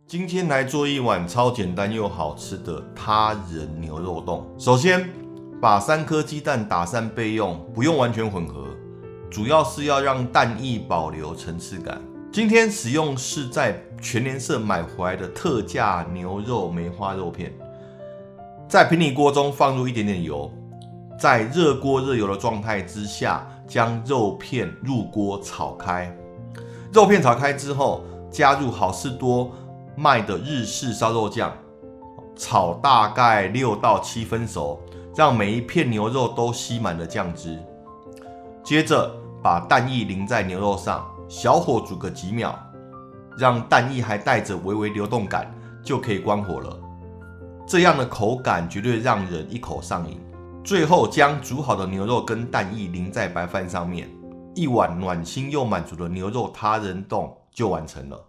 今天来做一碗超简单又好吃的他人牛肉冻。首先，把3颗鸡蛋打散备用，不用完全混合，主要是要让蛋液保留层次感。今天使用是在全联社买回来的特价牛肉梅花肉片，在平底锅中放入一点点油，在热锅热油的状态之下，将肉片入锅炒开。肉片炒开之后，加入好事多卖的日式烧肉酱，炒大概6到7分熟，让每一片牛肉都吸满了酱汁。接着把蛋液淋在牛肉上，小火煮个几秒，让蛋液还带着微微流动感，就可以关火了。这样的口感绝对让人一口上瘾。最后将煮好的牛肉跟蛋液淋在白饭上面，一碗暖心又满足的牛肉他人冻就完成了。